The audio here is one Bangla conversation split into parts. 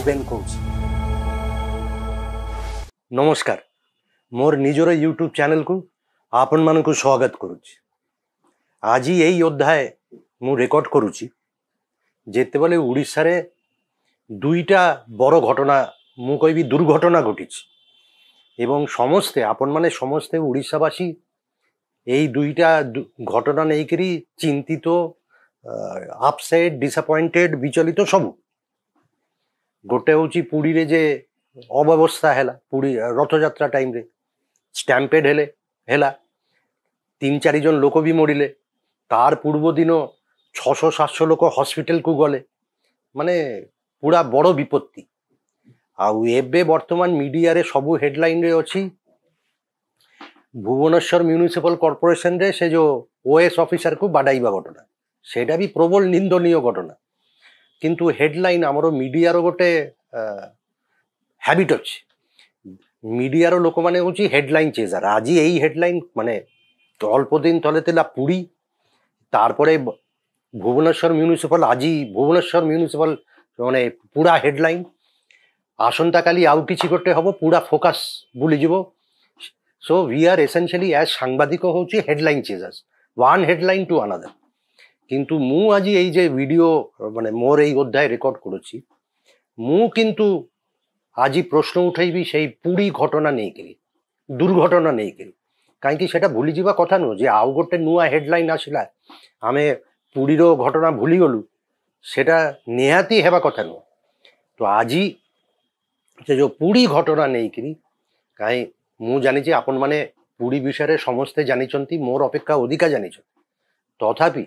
ভুবেন কৌশি। নমস্କାର, মোর নিজର ୟୁଟ୍ୟୁବ୍ ଚ୍ୟାନେଲ୍କୁ ଆପଣମାନଙ୍କୁ ସ୍ୱାଗତ କରୁଛି। ଆଜି ଏଇ ଅଧ୍ୟାୟ ମୁଁ ରେକର୍ଡ କରୁଛି ଯେତେବେଳେ ଓଡ଼ିଶାରେ ଦୁଇଟା ବଡ଼ ଘଟଣା, ମୁଁ କହିବି ଦୁର୍ଘଟଣା ଘଟିଛି ଏବଂ ଆପଣମାନେ ସମସ୍ତେ ଓଡ଼ିଶାବାସୀ এই দুইটা ঘটনা নেইকি চিন্তিত, আপসেট, ডিসঅ্যাপয়েন্টেড, বিচলিত সবু। গোটে হচ্ছে পুরীরে যে অব্যবস্থা হেলা, পুরী রথযাত্রা টাইমরে স্ট্যাম্পেড হেলা 3-4 জন লোক বি মরিলে। তার পূর্ব দিন 600-700 লোক হসপিটালକୁ গলে, মানে পুরা বড় বিপত্তি। ଆଉ ଏବେ ବର୍ତ୍ତମାନ ମିଡିଆରେ ସବୁ ହେଡଲାଇନରେ ଅଛି भुवनेश्वर म्यूनिसिपल कॉर्पोरेशन रे से जो ओएस ऑफिसर को बाडाइबा घटना, सेटा भी प्रबल निंदनीय घटना। किंतु हेडलाइन आमर मीडिया रो गोटे हैबिट अच्छे, मीडिया रो लोक माने होची हेडलाइन चेजार। आज यही हेडलाइन माने तो अल्प दिन तले थिला पुरी, तारपरे भुवनेश्वर म्यूनिसिपल, आज भुवनेश्वर म्यूनिसिपल माने पूरा हेडलाइन। आसंता काली आउ किछि गोटे हबो, पूरा फोकस बुली जिवो। So we are essentially as সাংবাদিক হচ্ছে headline chasers, one headline to another. কিন্তু মু আজি এই যে ভিডিও মানে মোর এই অধ্যায় রেকর্ড করেছি, মু কিন্তু আজি প্রশ্ন উঠাইবি সেই পুরী ঘটনা নেইকি, দুর্ঘটনা নেইকি। কাইকি সেটা ভুলি যা কথা নুহ যে আউ গোটে নূয়া হেডলাইন আসিলা আমি পুরীর ঘটনা ভুলি গলু, সেটা নিহাতি হেবা কথা নুহ। তো আজি যে পুরী ঘটনা নেইকি কাই ମୁଁ ଜାଣିଛି ଆପଣମାନେ ପୁରୀ ବିଷୟରେ ସମସ୍ତେ ଜାଣିଛନ୍ତି, ମୋର ଅପେକ୍ଷା ଅଧିକା ଜାଣିଛନ୍ତି। ତଥାପି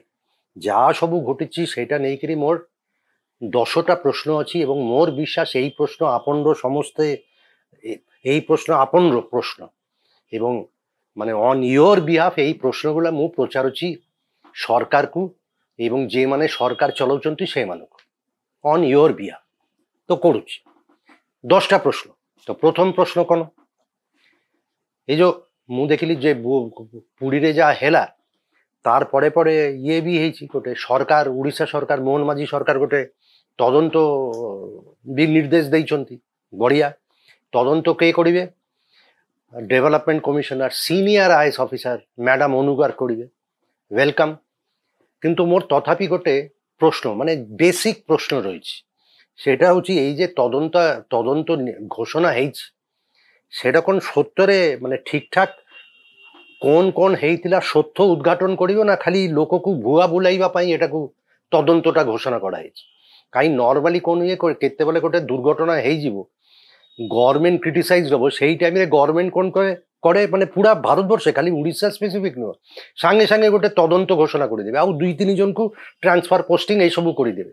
ଯାହା ସବୁ ଘଟିଛି ସେଇଟା ନେଇକରି ମୋର 10ଟା ପ୍ରଶ୍ନ ଅଛି ଏବଂ ମୋର ବିଶ୍ୱାସ ଏଇ ପ୍ରଶ୍ନ ଆପଣର ସମସ୍ତେ, ଏଇ ପ୍ରଶ୍ନ ଆପଣର ପ୍ରଶ୍ନ ଏବଂ ମାନେ ଅନ୍ ୟୋର ବିହାଫ୍ ଏଇ ପ୍ରଶ୍ନଗୁଲା ମୁଁ ପଚାରୁଛି ସରକାରକୁ ଏବଂ ଯେମାନେ ସରକାର ଚଲାଉଛନ୍ତି ସେମାନଙ୍କୁ ଅନ୍ ୟୋର ବିହାଫ୍। ତ କରୁଛି 10ଟା ପ୍ରଶ୍ନ। ତ ପ୍ରଥମ ପ୍ରଶ୍ନ କ'ଣ? এই যে মু দেখিলি যে পুরীরে যা হেলা, তার পরে পরে ইয়ে বি হয়েছি গোটে সরকার, ওড়িশা সরকার, মোহন মাঝি সরকার গোটে তদন্ত বি নির্দেশ দেইছন্তি। বড়িয়া তদন্ত কে করিবে? Development commissioner, senior IAS officer madam অনুগার করিবে। ওয়েলকাম। কিন্তু মোর তথাপি গোটে প্রশ্ন, মানে বেসিক প্রশ্ন রয়েছে, সেটা হচ্ছে এই যে তদন্ত ঘোষণা হয়েছে সেটা কোন সত্যরে মানে ঠিকঠাক কোন কোন ହେଇଥିଲା সত্য উদ্ঘাটন করিব না খালি লোকକୁ ভুয়া বুলাইবা পাই এটাକୁ তদন্তটা ঘোষণা করা হয়েছে? কাই নর্মালি কোন ইয়ে কেତେବେଳେ গোটে দুর্ঘটনা ହେଇଯିବ, গভর্নমেন্ট ক্রিটিসাইজ হব, সেই টাইমে গভর্নমেন্ট কোন করে মানে পুরা ভারতবর্ষে, খালি উড়িষ্যা স্পেসিফিক নয়, সাঙ্গে সাঙ্গে গোটে তদন্ত ঘোষণা করে দেবে, ଆଉ 2-3 জনକୁ ট্রান্সফার পোস্টিং এইসবু করে দেবে,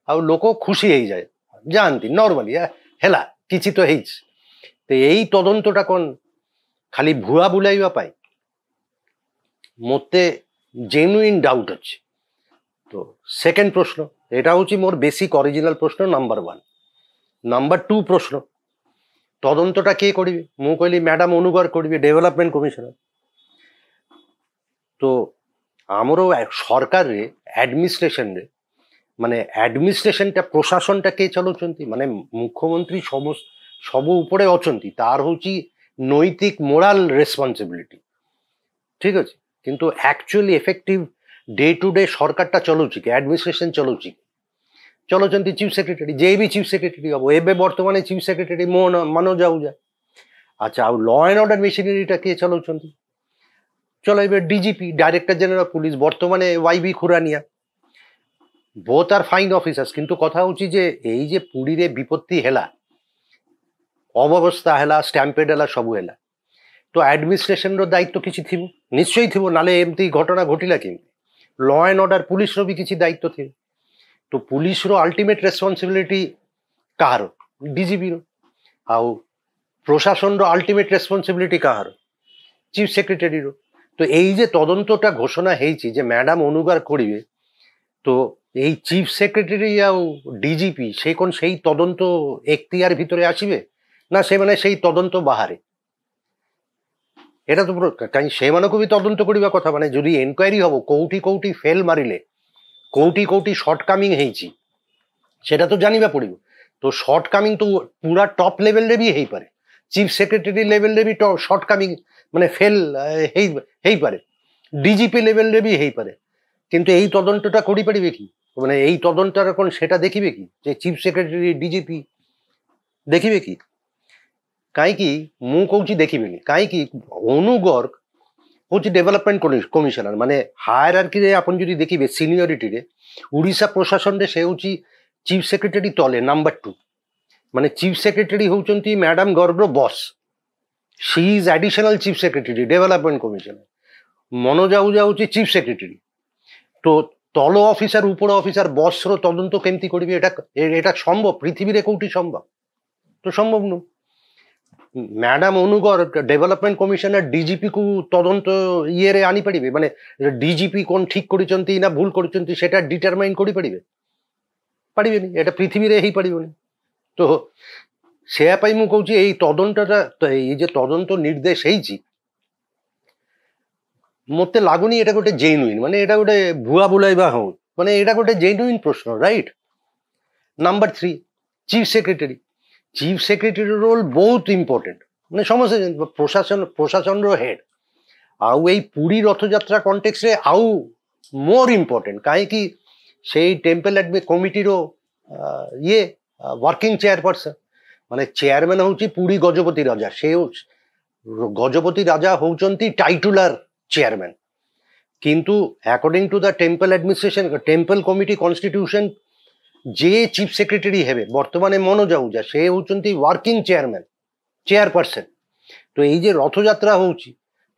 ଆଉ লোক খুশি হয়ে যায়, জানতি নর্মালি হেলা কিছু তো ହେଇଛି। তো এই তদন্তটা কোন খালি ভুয়া বুলাইবা পাই? মতে জেনুইন ডাউট আছে। তো সেকেন্ড প্রশ্ন, এটা হচ্ছে মোর বেসিক অরিজিনাল প্রশ্ন নাম্বার 1। নাম্বার 2 প্রশ্ন, তদন্তটা কে করিবে? মু কইলি ম্যাডাম অনুগর করিবে, ডেভেলপমেন্ট কমিশনার। তো আমারও সরকারে অ্যাডমিনিস্ট্রেশনরে মানে অ্যাডমিনিস্ট্রেশনটা, প্রশাসনটা কে চালাউଛନ୍ତି? মানে মুখ্যমন্ত্রী সবু উপরে অଛନ୍ତି, তার হচ্ছে নৈতিক মোরাল রেসপন্সিবিলিটি, ঠিক আছে। কিন্তু actually effective day to day সরকারটা চলাউছি কি, অ্যাডমিনিস্ট্রেশন চলাউছি কি? চলাউଛନ୍ତି চিফ সেক্রেটারি, যে বি চিফ সেক্রেটারি হব, ଏବେ বর্তমানে চিফ সেক্রেটারি মনোজ আহুজা। আচ্ছা, ଆଉ ল ଆଣ୍ଡ ଅର୍ଡର মেশিনারিটা কে চলাউଛନ୍ତି? চলাইবে DGP, director general of police, বর্তমানে YB Khurania. Both are fine officers. কিন্তু কথা হচ্ছে যে এই যে পুরীরে বিপত্তি হেলা, অব্যবস্থা হেলা, স্ট্যাম্পেড হেলা, সবু হেলা, তো আডমিনিস্ট্রেশনর দায়িত্ব কিছু থিব, নিশ্চয়ই থিব, নালে এমতি ঘটনা ঘটিলা কেমতি? ল আଣ୍ଡ অর্ডর পুলিশর বি কিছু দায়িত্ব থিব। তো পুলিশর আলটিমেট রেসপন্সিবিলিটি কাহার? ডিজিপির। আউ প্রশাসনর আলটিমেট রেসপন্সিবিলিটি কাহার? চিফ সেক্রেটারির। তো এই যে তদন্তটা ঘোষণা হয়েছে যে ম্যাডাম অনুগার করিবে, তো এই চিফ সেক্রেটারি আউ ডিজিপি সেই কোন সেই তদন্ত এখতিয়ার ভিতরে আসিবে না ସେମାନେ সেই তদন্ত বাহারে? এটা তো কাই সেମାନଙ୍କୁ ବି তদন্ত କରିବା কথা। মানে যদি এনকোয়ারি হব কোউটি কোউটি ফেল মারিলে, কোউটি কোউটি শর্টকামিং ହେଇଛି, সেটা তো জানিবা পড়িব। तो शॉर्टकमिंग तो पूरा टॉप लेवल रे भी हेई पारे, चीफ सेक्रेटरी लेवल रे भी शॉर्टकमिंग माने फेल हेई पारे, ডিজিপি লেভেল রে भी हेई पारे, কিন্তু এই তদন্তটা করি পারিবে কি, মানে এই তদন্তটা কোন সেটা দেখিবে কি যে চিফ সেক্রেটারি ডিজিপি দেখিবে কি, କାହିଁକି ମୁଁ କହୁଛି ଦେଖିବିନି, କାହିଁକି ଅନୁ ଗର୍ଗ হচ্ছে ডেভেলপমেন্ট কমিশনার, মানে হায়ারার্কিরে আপনি যদি দেখিবে সিনিয়রিটিরে ওড়িশা প্রশাসনরে সে হচ্ছে চিফ সেক্রেটারি তলে নাম্বার 2, মানে চিফ সেক্রেটারি হচ্ছেন ম্যাডাম গর্গর boss, she is additional chief secretary development commissioner, Manoj Ahuja হচ্ছে চিফ সেক্রেটারি। তো তল অফিসার উপর অফিসার বসর তদন্ত কেমতি করবে, এটা সম্ভব? পৃথিবীরে কোটি সম্ভব? তো সম্ভব নয়। ମ୍ୟାଡାମ ଅନୁ ଗର୍ଗ ଡେଭଲପମେଣ୍ଟ କମିଶନର ଡିଜିପି କୁ ତଦନ୍ତ ଇଏରେ ଆଣିପାରିବେ, ମାନେ ଡିଜିପି କ'ଣ ଠିକ କରିଛନ୍ତି ନା ଭୁଲ କରିଛନ୍ତି ସେଟା ଡିଟରମାଇନ୍ କରିପାରିବେ? ପାରିବେନି, ଏଟା ପୃଥିବୀରେ ହେଇପାରିବନି। ତ ସେୟା ପାଇଁ ମୁଁ କହୁଛି ଏଇ ତଦନ୍ତଟା, ଏଇ ଯେ ତଦନ୍ତ ନିର୍ଦ୍ଦେଶ ହେଇଛି ମତେ ଲାଗୁନି ଏଟା ଗୋଟେ ଜେନ୍ୟୁଇନ୍, ମାନେ ଏଟା ଗୋଟେ ଭୁଆ ବୁଲାଇବା ହଉ, ମାନେ ଏଟା ଗୋଟେ ଜେନ୍ୟୁଇନ୍ ପ୍ରଶ୍ନ, right? Number 3 chief secretary, chief secretary role ବହୁତ ইম্পর্টেন্ট, ମାନେ ସମସ୍ତେ ପ୍ରଶାସନର ହେଡ୍, ଆଉ ଏଇ ପୁରୀ ରଥଯାତ୍ରା କଣ୍ଟେକ୍ସରେ ଆଉ ମୋର ଇମ୍ପର୍ଟେଣ୍ଟ, କାହିଁକି ସେଇ ଟେମ୍ପଲ କମିଟିର ଇଏ ୱାର୍କିଂ ଚେୟାରପର୍ସନ, ମାନେ ଚେୟାରମ୍ୟାନ ହଉଛି ପୁରୀ ଗଜପତି ରାଜା, ସେ ଗଜପତି ରାଜା ହଉଛନ୍ତି ଟାଇଟୁଲାର ଚେୟାରମ୍ୟାନ, কিন্তু according to the temple administration temple committee constitution যে চিফ সেক্রেটারি হেবে বর্তমানে মনোজ আহুজা, সে হচ্ছেন ওয়ার্কিং চেয়ারপারসন। তো এই যে রথযাত্রা হচ্ছে,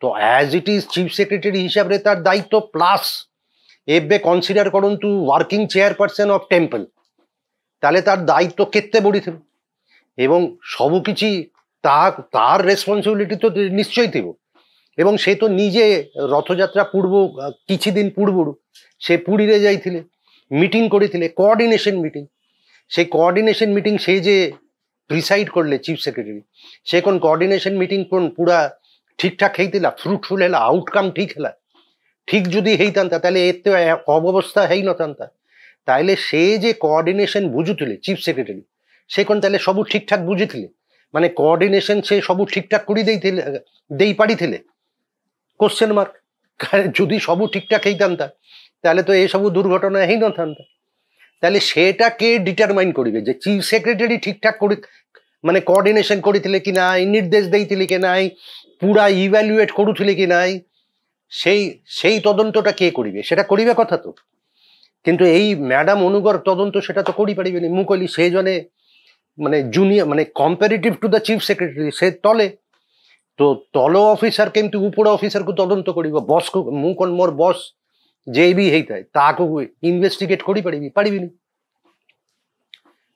তো as it is chief secretary হিসাবে তার দায়িত্ব, প্লাস এবে কনসিডার করন্তু ওয়ার্কিং চেয়ারপারসন অফ টেম্পল, তাহলে তার দায়িত্ব কেতে বড়িথিব এবং সবকিছি তার রেসপন্সিবিলিটি তো নিশ্চয়ই থিব। এবং সে তো নিজে রথযাত্রা পূর্ব কিছুদিন পূর্বরু সে পুরীরে যাইছিলে, মিটিং করেছিলে, কোঅর্ডিনেশন মিটিং, সেই কোঅর্ডিনেশন মিটিং সে যে প্রিসাইড করলে চিফ সেক্রেটারি, সে কোন কোঅর্ডিনেশন মিটিং কোন পুরা ঠিকঠাক ହେଇଥିଲା, ফ্রুটফুল ହେଲା, আউটকাম ঠিক ହେଲା? ঠিক যদি ହେଇଥାନ୍ତା ତାହେଲେ ଏତେ ଅବସ୍ଥା ହେଇନଥାନ୍ତା। ତାହେଲେ ସେ ଯେ କୋଅର୍ଡିନେସନ ବୁଝୁଥିଲେ ଚିଫ ସେକ୍ରେଟାରୀ, ସେ কোন ତାହେଲେ ସବୁ ঠিকঠাক ବୁଝିଥିଲେ, ମାନେ କୋଅର୍ଡିନେସନ ସେ ସବୁ ঠিকঠাক କରି ଦେଇ ପାରିଥିଲେ? Question mark. যদি ସବୁ ঠিকঠাক ହେଇଥାନ୍ତା তাহলে তো এসবু দুর্ঘটনা ହେଇনଥାନ୍ତା। তাহলে সেটা কে ডিটারমাইন করিবে যে চিফ সেক্রেটারি ঠিকঠাক করে মানে কোঅর্ডিনেশন করিଥିଲେ কি নাই, নির্দেশ ଦେଇଥିଲେ কি নাই, পুরা ইভ্যালুয়েট করুଥିଲେ কি নাই, সেই তদন্তটা কে করিবে? সেটা করিবে কথা তো, কিন্তু এই ম্যাডাম অনুগর তদন্ত সেটা তো করি পারিবেনি। ମୁଁ କହିଲି ସେ ଜଣେ ମାନେ ଜୁନିୟର, ମାନେ comparative to the chief secretary, ସେ ତଳେ, তো ତଳ ଅଫିସର କେମିତି ଉପର ଅଫିସରକୁ ତଦନ୍ତ କରିବ? ବସ୍କୁ ମୁଁ କ'ଣ ମୋର ବସ୍ যে ବି ହେଇଥାଏ ତାକୁ ଇନଭେଷ୍ଟିଗେଟ୍ କରିପାରିବି? ପାରିବିନି।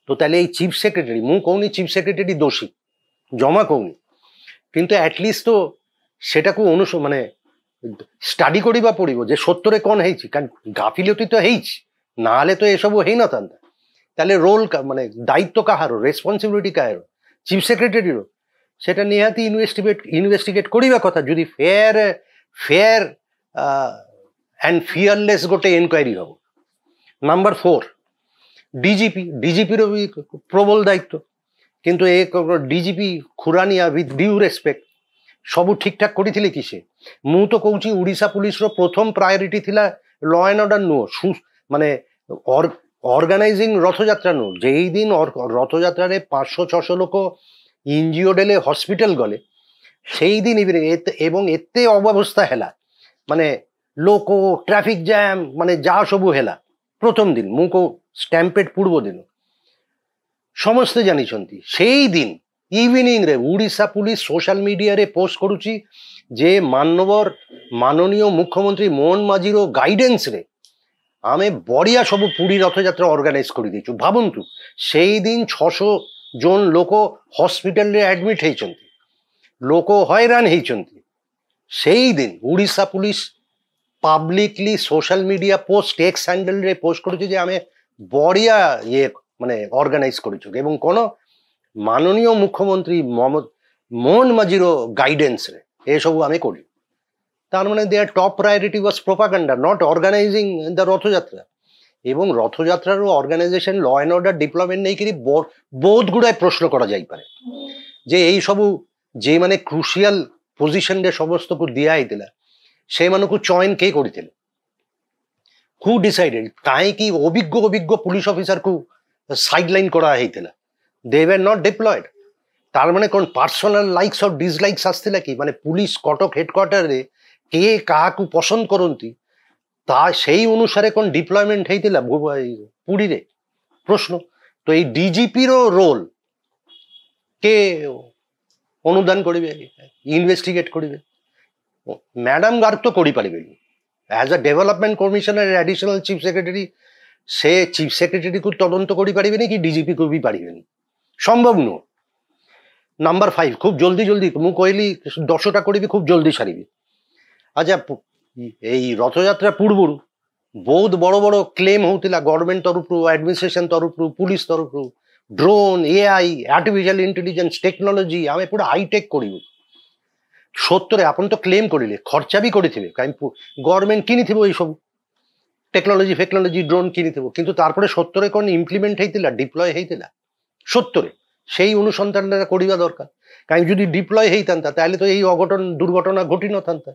তো তাহলে এই চিফ সেক্রেটারি, ମୁଁ କହୁନି চিফ সেক্রেটারি দোষী, জমা কହୁନି, কিন্তু আটলিস্ট তো সেটাକୁ মানে স্টাডি କରିବା ପଡ଼ିବ যে সত্যরে କ'ଣ ହେଇଛି, କାରଣ গাফিলতি তো ହେଇଛି, ନହେଲେ তো ଏସବୁ ହେଇନଥାନ୍ତା। তাহলে রোল মানে দায়িত্ব কাହାର, রেসপন্সিবিলিটি কাହାର? চিফ সেক্রেটারির। সেটা নিহাতি ইনভেস্টিগেট করিবা কথা, যদি ফেয়ার অ্যান্ড ফিয়ারলেস গোটে এনকোয়ারি হব। নাম্বার 4 ডিজিপির भी প্রবল দায়িত্ব, কিন্তু এ ডিজিপি খুরানিয়া উইথ ডিউ রেসপেক্ট ସବୁ ঠিকঠাক କରିଥିଲେ କି ସେ? ମୁଁ ତ କହୁଛି ଓଡ଼ିଶା ପୁଲିସର ପ୍ରଥମ ପ୍ରାୟୋରିଟି ଥିଲା ଲ ଆଣ୍ଡ ଅର୍ଡର ନୁହଁ, ମାନେ অর্গানাইজিং রথযাত্রা নু। যেই দিন রথযাত্রারে 500-600 লোক ইঞ্জিওর্ড হেলে হসপিটাল গলে, সেই দিন এবং এতে অব্যবস্থা হেলা, মানে লোক ট্রাফিক জ্যাম, মানে যা সবু হেলা প্রথম দিন, ମୁଁ କହୁ ଷ୍ଟାମ୍ପେଡ୍ ପୂର୍ବ ଦିନ ସମସ୍ତେ ଜାଣିଛନ୍ତି। সেই দিন ইভিনিংরে ওড়িশা পুলিশ সোশ্যাল মিডিয়ারে পোস্ট করুছি যে মাননীয় মুখ্যমন্ত্রী মোহন মাঝির গাইডেন্সরে ଆମେ ବଢ଼ିଆ ସବୁ ପୁରୀ ରଥଯାତ୍ରା ଅର୍ଗାନାଇଜ କରିଦେଇଛୁ। ଭାବନ୍ତୁ ସେଇ ଦିନ 600 ଜଣ ଲୋକ ହସ୍ପିଟାଲରେ ଆଡମିଟ୍ ହେଇଛନ୍ତି, ଲୋକ ହଇରାଣ ହେଇଛନ୍ତି। ସେଇ ଦିନ Odisha police publicly social media post X ହ୍ୟାଣ୍ଡେଲରେ ପୋଷ୍ଟ କରୁଛି ଯେ ଆମେ ବଢ଼ିଆ ଇଏ ମାନେ ଅର୍ଗାନାଇଜ କରିଛୁ, ଏବଂ କ'ଣ ମାନନୀୟ ମୁଖ୍ୟମନ୍ତ୍ରୀ ମୋହନ ମାଝିର ଗାଇଡେନ୍ସରେ ଏସବୁ ଆମେ କରୁ। তার মানে their top priority was propaganda, not organising the Rath Yatra. এবং রথযাত্রার organisation law and order deployment ନେଇକିରି ବହୁତ ଗୁଡ଼ାଏ ପ୍ରଶ୍ନ କରାଯାଇପାରେ ଯେ ଏଇ ସବୁ ଯେଉଁମାନେ କ୍ରୁସିଆଲ ପୋଜିସନରେ ସମସ୍ତଙ୍କୁ ଦିଆହେଇଥିଲା ସେମାନଙ୍କୁ ଚୟନ କେ କରିଥିଲେ, ହୁ ଡିସାଇଡେଡ୍, କାହିଁକି ଅଭିଜ୍ଞ ଅଭିଜ୍ଞ ପୁଲିସ ଅଫିସରକୁ ସାଇଡଲାଇନ୍ କରାହେଇଥିଲା, ଦେ ୱେର୍ ନଟ୍ ଡିପ୍ଲଏଡ୍। ତାର ମାନେ କ'ଣ ପର୍ସନାଲ ଲାଇକ୍ସ ଆଉ ଡିସଲାଇକ୍ସ ଆସିଥିଲା କି? ମାନେ ପୁଲିସ କଟକ ହେଡକ୍ୱାର୍ଟରରେ କିଏ କାହାକୁ ପସନ୍ଦ କରନ୍ତି ତା ସେଇ ଅନୁସାରେ କ'ଣ ଡିପ୍ଲୟମେଣ୍ଟ ହେଇଥିଲା ପୁରୀରେ? ପ୍ରଶ୍ନ। ତ ଏଇ ଡିଜିପିର ରୋଲ কে অনুদান করবে, ইনভেস্টিগেট করবে? ম্যাডাম গার্গ তো କରିପାରିବେନି। ଆଜ୍ ଅ development commissioner additional chief secretary ସେ ଚିଫ ସେକ୍ରେଟାରୀକୁ ତଦନ୍ତ କରିପାରିବେନି କି ଡିଜିପିକୁ ବି ପାରିବେନି, ସମ୍ଭବ ନୁହଁ। ନମ୍ବର 5, খুব জলদি জলদি ମୁଁ କହିଲି 10টা କରିବି, খুব জলদি সারিবি। আচ্ছা, এই রথযাত্রা পূর্বରୁ ବହୁତ বড় বড় ক্লেম হଉଥିଲା ଗଭର୍ଣ୍ଣମେଣ୍ଟ ତରଫରୁ, ଆଡମିନିଷ୍ଟ୍ରେସନ ତରଫରୁ, ପୁଲିସ ତରଫରୁ, drone, AI, artificial intelligence technology, ଆମେ ପୁରା ହାଇଟେକ୍ କରିବୁ। ସତରେ ଆପଣ ତ କ୍ଲେମ୍ କରିଲେ, ଖର୍ଚ୍ଚା ବି କରିଥିବେ, କାହିଁକି ଗଭର୍ଣ୍ଣମେଣ୍ଟ କିଣିଥିବ ଏଇସବୁ ଟେକ୍ନୋଲୋଜି ଫେକ୍ନୋଲୋଜି, ଡ୍ରୋନ୍ କିଣିଥିବ, କିନ୍ତୁ ତାରପରେ ସତରେ କ'ଣ ଇମ୍ପ୍ଲିମେଣ୍ଟ ହେଇଥିଲା, ଡିପ୍ଲୟ ହେଇଥିଲା? ସତରେ সেই অনুসন্ধানটা করিবা দরকার। কারণ যদি ডিপ্লয় ହେଇଥାନ୍ତା তাহলে তো এই অঘটন দুর্ঘটনা ঘটি নথাନ୍ତା।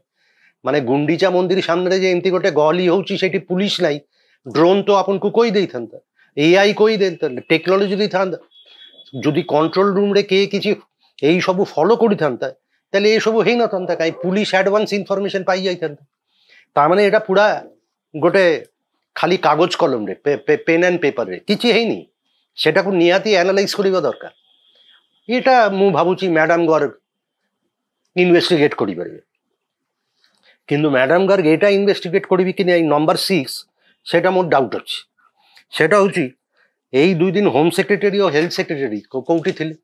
মানে ଗୁଣ୍ଡିଚା ମନ୍ଦିର ସାମ୍ନାରେ ଯେ ଏମିତି ଗୋଟେ ଗହଲି ହଉଛି, ସେଠି ପୁଲିସ ନାହିଁ, ଡ୍ରୋନ୍ ତ ଆପଣଙ୍କୁ କହି ଦେଇଥାନ୍ତା, ଏଆଇ କହି ଦେଇଥାନ୍ତା, ଟେକ୍ନୋଲୋଜି ଦେଇଥାନ୍ତା। ଯଦି କଣ୍ଟ୍ରୋଲ ରୁମ୍ରେ କିଏ କିଛି ଏଇ ସବୁ ଫଲୋ କରିଥାନ୍ତା ତାହେଲେ ଏସବୁ ହେଇନଥାନ୍ତା, କାହିଁ ପୁଲିସ ଆଡଭାନ୍ସ ଇନଫର୍ମେସନ ପାଇଯାଇଥାନ୍ତା। ତାମାନେ ଏଇଟା ପୁରା ଗୋଟେ ଖାଲି କାଗଜ କଲମରେ, ପେନ୍ ଆଣ୍ଡ ପେପରରେ କିଛି ହେଇନି, ସେଟାକୁ ନିହାତି ଆନାଲାଇଜ କରିବା ଦରକାର। এটা ମୁଁ ଭାବୁଛି ମ୍ୟାଡାମ ଗର୍ଗ ଇନଭେଷ୍ଟିଗେଟ୍ କରିପାରିବେ, କିନ୍ତୁ ମ୍ୟାଡାମ ଗର୍ଗ ଏଇଟା ଇନଭେଷ୍ଟିଗେଟ୍ କରିବି କି ନାହିଁ ନମ୍ବର 6 সেটা ମୋର ଡାଉଟ୍ ଅଛି। সেটা হচ্ছে এই 2 দিন হোম সেক্রেটারি ও হেলথ সেক্রেটারি কোউটি ଥିଲେ।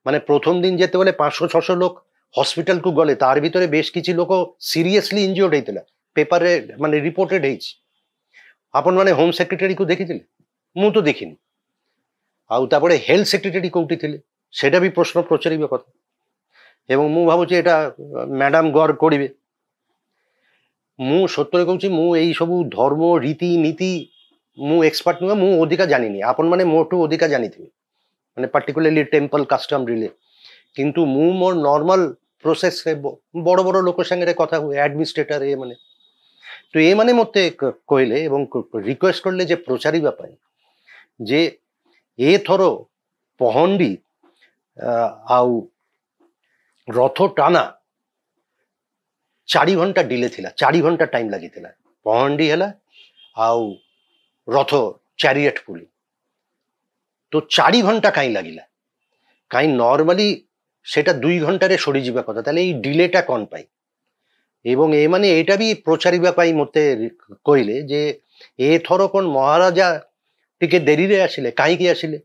মানে প্রথম দিন যেତେବେଳେ 500-600 লোক হসপিটালକୁ গলে তার ভিতরে বেশ কিছু লোক সিরিয়াসলি ইনজিওর্ড ହେଇଥିଲା, পেপারে মানে রিপোর্টেড ହେଇଛି। ଆପଣ ମାନେ হোম সেক্রেটারিକୁ ଦେଖିଥିଲେ? ମୁଁ ତ ଦେଖିନି। ଆଉ ତାପରେ ହେଲ୍ଥ ସେକ୍ରେଟାରୀ କୋଉଠି ଥିଲେ সেটা ବି ପ୍ରଶ୍ନ ପଚାରିବା କଥା, ଏବଂ ମୁଁ ଭାବୁଛି ଏଇଟା ମ୍ୟାଡାମ ଗର୍ଗ କରିବେ। ମୁଁ ସତରେ କହୁଛି, ମୁଁ ଏଇ ସବୁ ଧର୍ମ ରୀତି ନୀତି ମୁଁ ଏକ୍ସପର୍ଟ ନୁହେଁ, ମୁଁ ଅଧିକା ଜାଣିନି, ଆପଣମାନେ ମୋଠୁ ଅଧିକା ଜାଣିଥିବେ, ମାନେ ପାର୍ଟିକୁଲାରଲି ଟେମ୍ପଲ କାଷ୍ଟମ ରିଲେ। କିନ୍ତୁ ମୁଁ ମୋର ନର୍ମାଲ ପ୍ରୋସେସରେ ବଡ଼ ବଡ଼ ଲୋକ ସାଙ୍ଗରେ କଥା ହୁଏ, ଆଡମିନିଷ୍ଟ୍ରେଟର ଏମାନେ, ତ ଏମାନେ ମୋତେ କହିଲେ ଏବଂ ରିକ୍ୱେଷ୍ଟ କଲେ ଯେ ପ୍ରଚାରିବା ପାଇଁ ଯେ ଏଥର ପହଣ୍ଡି ଆଉ ରଥ ଟାଣା 4 ଘଣ୍ଟା ଡିଲେ ଥିଲା, 4 ଘଣ୍ଟା ଟାଇମ୍ ଲାଗିଥିଲା। ପହଣ୍ଡି ହେଲା ଆଉ ରଥ ଚାରିଏଟ ପୁଲି, ତ 4 ଘଣ୍ଟା କାହିଁ ଲାଗିଲା? କାହିଁ ନର୍ମାଲି সেটা 2 ଘଣ୍ଟାରେ ସରିଯିବା କଥା, ତାହେଲେ ଏଇ ଡିଲେଟା କ'ଣ ପାଇଁ? ଏବଂ ଏମାନେ ଏଇଟା ବି ପ୍ରଚାରିବା ପାଇଁ ମୋତେ କହିଲେ ଯେ ଏଥର କ'ଣ ମହାରାଜା ଟିକେ ଡେରିରେ ଆସିଲେ, କାହିଁକି ଆସିଲେ?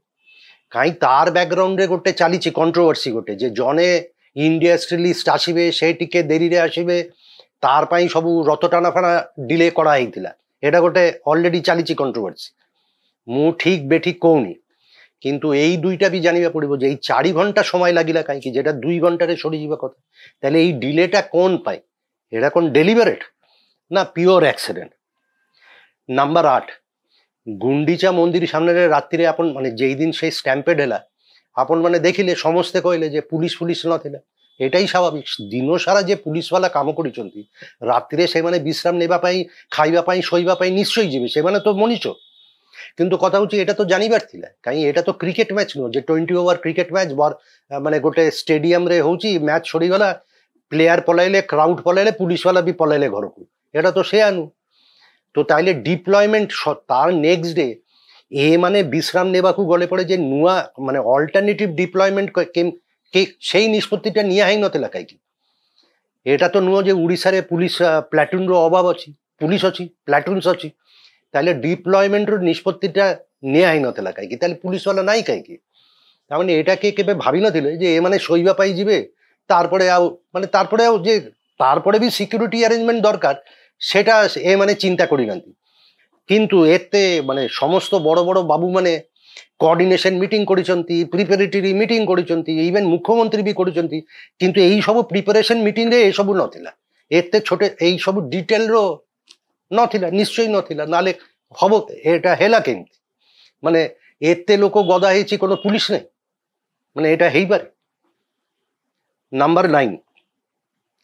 କାହିଁ ତାର ବ୍ୟାକଗ୍ରାଉଣ୍ଡରେ ଗୋଟେ ଚାଲିଛି କଣ୍ଟ୍ରୋଭର୍ସି ଗୋଟେ, ଯେ ଜଣେ ଇଣ୍ଡଷ୍ଟ୍ରିଆଲିଷ୍ଟ ଆସିବେ, ସେ ଟିକେ ଡେରିରେ ଆସିବେ, ତାର ପାଇଁ ସବୁ ରଥ ଟାଣା ଫାଣା ଡିଲେ କରାହେଇଥିଲା। এটা ଗୋଟେ ଅଲରେଡି ଚାଲିଛି କଣ୍ଟ୍ରୋଭର୍ସି। ମୁଁ ଠିକ ବେଠିକ କହୁନି, কিন্তু এই দুইটা ବି ଜାଣିବାକୁ ପଡିବ ଯେ ଏଇ 4 ଘଣ୍ଟା ସମୟ ଲାଗିଲା କାହିଁକି, যেটা 2 ଘଣ୍ଟାରେ ସରିଯିବା କଥା। ତାହେଲେ এই ডিলেটা কোন ପାଇଁ? এটা কোন ডেলিভারেট না পিওর অ্যাক্সিডেন্ট? নাম্বার 8, ଗୁଣ୍ଡିଚା ମନ୍ଦିର ସାମ୍ନାରେ ରାତିରେ ଆପଣ ମାନେ যেইদিন সেই স্ট্যাম্পেড ହେଲା, ଆପଣ ମାନେ ଦେଖିଲେ ସମସ୍ତେ କହିଲେ ଯେ ପୁଲିସ ନଥିଲା। এটাই স্বাভাবিক, দিন সারা যে পুলিশওয়ালা কাম କରିଛନ୍ତି, রাত্রে ସେମାନେ বিশ্রাম নেবা ପାଇଁ, খাଇବା ପାଇଁ, ଶୋଇବା ପାଇଁ ନିଶ୍ଚୟ ଯିବେ, ସେମାନେ ତ ମଣିଷ। কিন্তু কথা হচ্ছে এটা তো জানিবার ଥିଲା, କାହିଁ এটা তো ক্রিকেট ম্যাচ ନୁହଁ যে 20 ওভার ক্রিকেট ম্যাচ ମାନେ ଗୋଟେ ଷ୍ଟାଡିୟମରେ ହଉଛି, ମ୍ୟାଚ୍ ସରିଗଲା, ପ୍ଲେୟାର ପଳାଇଲେ, କ୍ରାଉଡ ପଳାଇଲେ, ପୁଲିସওয়ালা ବି ପଳାଇଲେ ଘରକୁ, এটা তো সেয়া ନୁହଁ। তো তাইলে ডিপ্লয়মেন্ট তার নেক্সট ডে এମାନେ বিশ্রাম নেବାକୁ গলে পড়ে যে ନୂଆ ମାନେ ଅଲ୍ଟରନେଟିଭ ডিপ্লয়মেন্ট সেই ନିଷ୍ପତ୍ତିଟା ନିଆ ହେଇନଥିଲା କାହିଁକି? এটা তো ନୁହଁ ଯେ ଓଡ଼ିଶାରେ ପୁଲିସ ପ୍ଲାଟୁନର ଅଭାବ ଅଛି, ପୁଲିସ ଅଛି, ପ୍ଲାଟୁନ୍ସ ଅଛି, ତାହେଲେ ডিপ্লয়মেন্টର ନିଷ୍ପତ୍ତିଟା ନିଆ ହେଇନଥିଲା କାହିଁକି? ତାହେଲେ ପୁଲିସওয়ালা নাই କାହିଁକି? ତାମାନେ ଏଇଟା କେବେ ଭାବିନଥିଲେ ଯେ ଏମାନେ ଶୋଇବା ପାଇଁ ଯିବେ, ତାরপরে ଆଉ যে তারপরে ବି সিকিউরিটি আরেঞ্জমেন্ট দরকার, সেটা এମାନେ চিন্তা କରିନାହାନ୍ତି। কিন্তু এতে মানে সমস্ত বড় বড় বাবু মানে কোঅর্ডিনেশন মিটিং କରିଛନ୍ତି, ପ୍ରିପାରେଟୋରୀ ମିଟିଂ କରିଛନ୍ତି, ଇଭେନ୍ ମୁଖ୍ୟମନ୍ତ୍ରୀ ବି କରିଛନ୍ତି, କିନ୍ତୁ ଏଇ ସବୁ ପ୍ରିପାରେସନ ମିଟିଂରେ ଏସବୁ ନଥିଲା, ଏତେ ଛୋଟ ଏଇ ସବୁ ଡିଟେଲର ନଥିଲା, ନିଶ୍ଚୟ ନଥିଲା, ନହେଲେ হব এটা হেলা কেমতি মানে এতে লোক গদা হয়েছি কোনো পুলিশ নেই মানে এটা হইপারে নাম্বার 9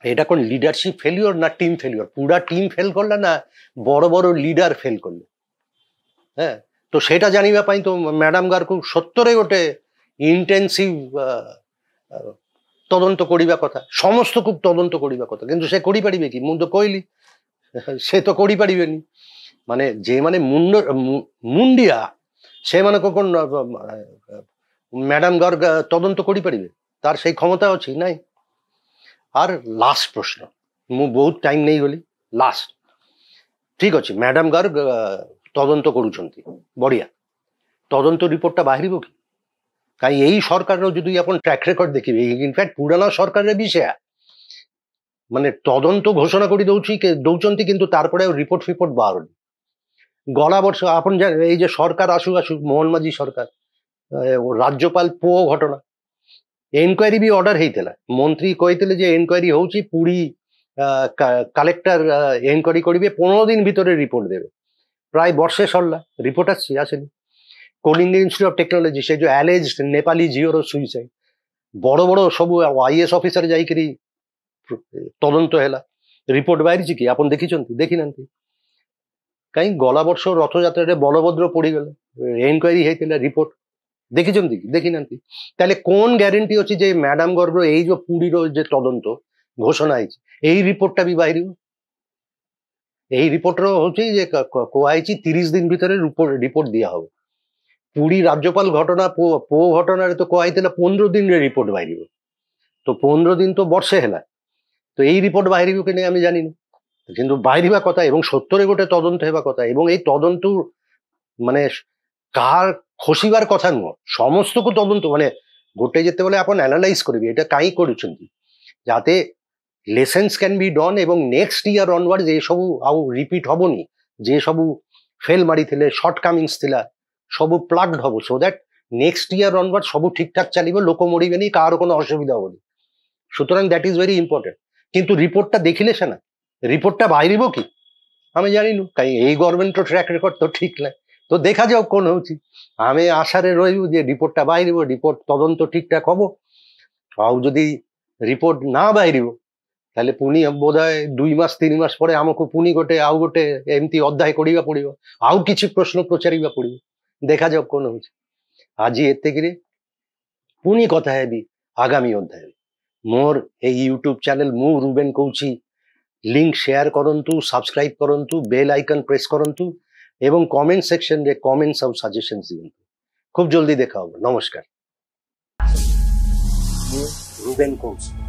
এটা কোন লিডারশিপ ফেলিওর না টিম ফেলিওর পুরা টিম ফেল করলে না বড় বড় লিডার ফেল করলে হ্যাঁ তো সেটা জানিবা পাই তো ম্যাডাম গারকু সত্যরে গোটে ইন্টেন্সিভ তদন্ত করিবা কথা সমস্ত খুব তদন্ত করিবা কথা কিন্তু সে করি পারিবে কি মু তো কইলি সে তো করি পারিবেনি মানে যে মানে মুন্ডিয়া সে মানে কখন ম্যাডাম গার্গ তদন্ত করি পারিবে তার সেই ক্ষমতা আছে নাই আর লাস্ট প্রশ্ন মু বহুত টাইম নেই গলি লাস্ট ঠিক আছে ম্যাডাম গার্গ তদন্ত করুଛନ୍ତି বড়িয়া তদন্ত রিপোর্টটা বাহিরিব কি কাই এই সরকারের যদি আপন ট্র্যাক রেকর্ড দেখিবে ইনফ্যাক্ট পুরানা সরকারের বিষয় মানে তদন্ত ঘোষণা করে দৌঁচନ୍ତି কিন্তু তারপরে রিপোর্ট ফিপোর্ট বাহারনি গলা বর্ষ আপন এই যে সরকার আসুক মোহন মাঝি সরকার রাজ্যপাল পুଅ ঘটনা এনকোয়ারি भी ऑर्डर ହେଇଥିଲା ମନ୍ତ୍ରୀ କହିଥିଲେ ଯେ ଏନକ୍ୱାରି ହଉଛି ପୁରୀ কালেক্টর এনকোয়ারি করিবে 15 দিন ভিতরে রিপোর্ট দেবে প্রায় বর্ষে সরলা রিপোর্ট আসেনি কলিঙ্গ ইনস্টিটিউট অফ টেকনোলজি সে যে অ্যালেজড নেপালি ঝিওর সুইসাইড বড় বড় সবু আইএস অফিসর যাইকি তদন্ত হেলা রিপোর্ট বাহারিଛି কি আপন ଦେଖିଛନ୍ତି ଦେଖିନାହାନ୍ତି କାହିଁ ଗଲା ବର୍ଷ ରଥଯାତ୍ରାରେ ବଳଭଦ୍ର ପୋଡ଼ିଗଲେ ଏନକ୍ୱାରି ହେଇଥିଲା ରିପୋର୍ଟ ଦେଖିଛନ୍ତି କି ଦେଖିନାହାନ୍ତି ତାହେଲେ কোন ଗ୍ୟାରେଣ୍ଟି ଅଛି ଯେ ମ୍ୟାଡାମ ଗର୍ଭର ଏଇ ଯୋଉ ପୁରୀର ଯେ ତଦନ୍ତ ଘୋଷଣା ହେଇଛି এই রিপোর্টটা ବି ବାହାରିବ এই রিপোর্টର হচ্ছে যে କୁହାଯାଇଛି 30 দিন ভিতরে রিপোর্ট দিয়া হবে পুরী রাজ্যপাল ঘটনা পো ঘটনারে তো কুହାଯାଇଥିଲା 15 দিନରେ রিপোর্ট বাহারিব তো 15 দিন তো বর্ষে হেলা তো এই রিপোর্ট বাহারিব কি নাই আমি জানি না কিন্তু বাহারিবা কথা এবং সত্যরে গোটে তদন্ত হেবা কথা এবং এই তদন্ত মানে কার খসিবার কথা নুহ সমস্তকু তদন্ত মানে গোটে যেতেবেলে আপন অ্যানালাইজ করবি এটা কাই করুଛନ୍ତି যাতে লেসেন্স ক্যান বি ডন এবং নেক্সট ইয়ার অনওয়ার্ডস এই সবু আউ রিপিট হবনি যে সবু ফেল মারিଥିଲେ শর্টকামিংস ଥିଲା সবু প্লাগড হব so that next year onward সবু ঠিকঠাক চালিব লোক মরিবেনি কার কোনো অসুবিধা হবনি সুতরাং দ্যাট ইজ ভেরি ইম্পর্টেন্ট কিন্তু রিপোর্টটা দেখিলে সে না রিপোর্টটা বাহিরিব কি আমি জানি না কাই এই গভর্নমেন্টর ট্র্যাক রেকর্ড তো ঠিক নাই তো দেখা যাও কোন হচ্ছে আমি আশারে রইব যে রিপোর্টটা বাহিরিব রিপোর্ট তদন্ত ঠিকঠাক হব আউ যদি রিপোর্ট না বাহিরিব তাহলে পুনি বোধহয় 2 মাস 3 মাস পরে আমাকে পুনি গোটে আউ গোটে এমতি অধ্যায় করিবা পড়িব আউ কিছু প্রশ্ন পচারিবা পড়িব দেখা যাও কোন হচ্ছে আজি এতেকিরে পুনি কথা হেবি আগামী অধ্যায় মোর এই ইউটিউব চ্যানেল মু রুবেন কৌছি লিঙ্ক শেয়ার করন্তু সাবস্ক্রাইব করন্তু বেল আইকন প্রেস করন্তু এবং কমেন্ট সেকশনে কমেন্টস আর সাজেশনস দিন্তু খুব জলদি দেখা হবে নমস্কার রুবেন কৌছি